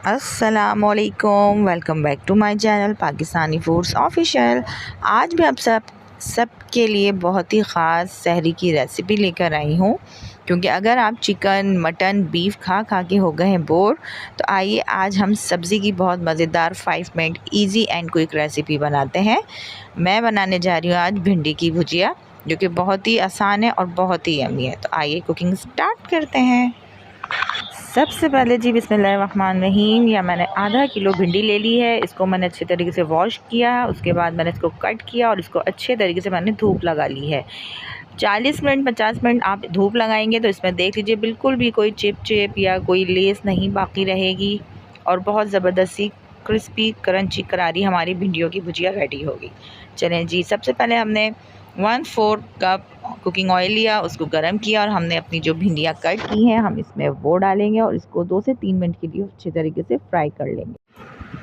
अस्सलामुअलैकुम, welcome back to my channel Pakistani foods official. आज मैं आप सब के लिए बहुत ही ख़ास सहरी की रेसिपी लेकर आई हूँ, क्योंकि अगर आप चिकन मटन बीफ खा खा के हो गए हैं बोर, तो आइए आज हम सब्ज़ी की बहुत मज़ेदार 5 minute easy and quick recipe बनाते हैं। मैं बनाने जा रही हूँ आज भिंडी की भुजिया, जो कि बहुत ही आसान है और बहुत ही यम्मी है। तो आइए कुकिंग स्टार्ट करते हैं। सबसे पहले जी बिस्मिल्लाहिर्रहमानिर्रहीम, या मैंने आधा किलो भिंडी ले ली है। इसको मैंने अच्छे तरीके से वॉश किया, उसके बाद मैंने इसको कट किया और इसको अच्छे तरीके से मैंने धूप लगा ली है। 40 मिनट 50 मिनट आप धूप लगाएंगे तो इसमें देख लीजिए बिल्कुल भी कोई चिप या कोई लेस नहीं बाकी रहेगी और बहुत ज़बरदस्ती क्रिस्पी क्रंची करारी हमारी भिंडियों की भुजिया रेडी होगी। चलें जी, सबसे पहले हमने 1/4 कप कुकिंग ऑयल लिया, उसको गर्म किया और हमने अपनी जो भिंडियाँ कट की हैं हम इसमें वो डालेंगे और इसको 2 से 3 मिनट के लिए अच्छे तरीके से फ्राई कर लेंगे।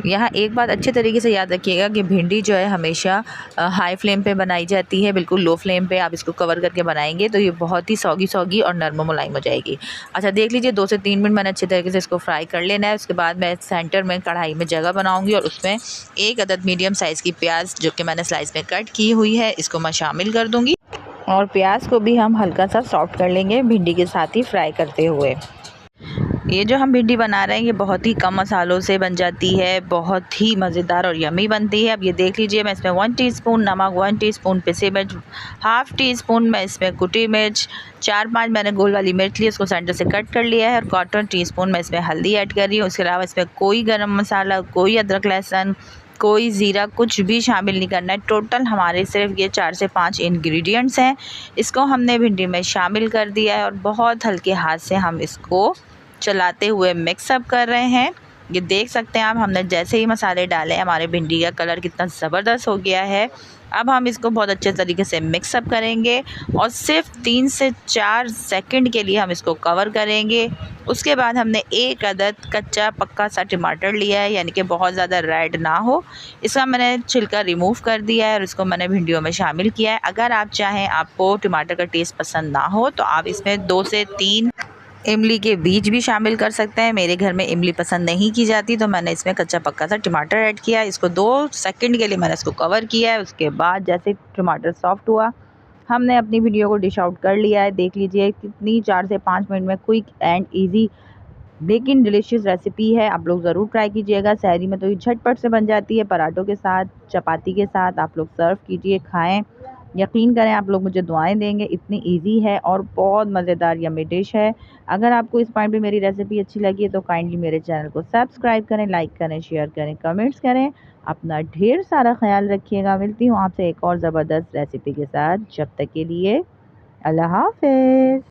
यहाँ एक बात अच्छे तरीके से याद रखिएगा कि भिंडी जो है हमेशा हाई फ्लेम पे बनाई जाती है। बिल्कुल लो फ्लेम पे आप इसको कवर करके बनाएंगे तो ये बहुत ही सौगी और नरम मुलायम हो जाएगी। अच्छा, देख लीजिए 2 से 3 मिनट मैंने अच्छे तरीके से इसको फ्राई कर लेना है। उसके बाद मैं सेंटर में कढ़ाई में जगह बनाऊँगी और उसमें 1 अदद मीडियम साइज़ की प्याज जो कि मैंने स्लाइस में कट की हुई है इसको मैं शामिल कर दूँगी और प्याज को भी हम हल्का सा सॉफ्ट कर लेंगे भिंडी के साथ ही फ्राई करते हुए। ये जो हम भिंडी बना रहे हैं ये बहुत ही कम मसालों से बन जाती है, बहुत ही मज़ेदार और यम्मी बनती है। अब ये देख लीजिए मैं इसमें 1 टीस्पून नमक, 1 टीस्पून पिसी मिर्च, हाफ़ टी स्पून मैं इसमें कुटी मिर्च, 4-5 मैंने गोल वाली मिर्च ली, उसको सेंटर से कट कर लिया है और 1/4 टीस्पून मैं इसमें हल्दी ऐड कर रही हूँ। इसके अलावा इसमें कोई गरम मसाला, कोई अदरक लहसुन, कोई ज़ीरा कुछ भी शामिल नहीं करना है। टोटल हमारे सिर्फ ये 4 से 5 इंग्रेडिएंट्स हैं। इसको हमने भिंडी में शामिल कर दिया है और बहुत हल्के हाथ से हम इसको चलाते हुए मिक्सअप कर रहे हैं। ये देख सकते हैं आप, हमने जैसे ही मसाले डाले हमारे भिंडी का कलर कितना ज़बरदस्त हो गया है। अब हम इसको बहुत अच्छे तरीके से मिक्सअप करेंगे और सिर्फ 3 से 4 सेकंड के लिए हम इसको कवर करेंगे। उसके बाद हमने 1 अदद कच्चा पक्का सा टमाटर लिया है, यानी कि बहुत ज़्यादा रेड ना हो। इसका मैंने छिलका रिमूव कर दिया है और इसको मैंने भिंडियों में शामिल किया है। अगर आप चाहें आपको टमाटर का टेस्ट पसंद ना हो तो आप इसमें 2 से 3 इमली के बीज भी शामिल कर सकते हैं। मेरे घर में इमली पसंद नहीं की जाती तो मैंने इसमें कच्चा पक्का सा टमाटर ऐड किया। इसको 2 सेकंड के लिए मैंने इसको कवर किया है। उसके बाद जैसे टमाटर सॉफ्ट हुआ हमने अपनी वीडियो को डिश आउट कर लिया है। देख लीजिए कितनी 4 से 5 मिनट में क्विक एंड ईजी लेकिन डिलीशियस रेसिपी है। आप लोग ज़रूर ट्राई कीजिएगा। सहरी में तो ये झटपट से बन जाती है, पराठों के साथ, चपाती के साथ आप लोग सर्व कीजिए, खाएँ। यकीन करें आप लोग मुझे दुआएं देंगे, इतनी इजी है और बहुत मज़ेदार यम्मी डिश है। अगर आपको इस पॉइंट पे मेरी रेसिपी अच्छी लगी है तो काइंडली मेरे चैनल को सब्सक्राइब करें, लाइक करें, शेयर करें, कमेंट्स करें। अपना ढेर सारा ख्याल रखिएगा। मिलती हूँ आपसे एक और ज़बरदस्त रेसिपी के साथ। जब तक के लिए अल्लाह हाफ़िज़।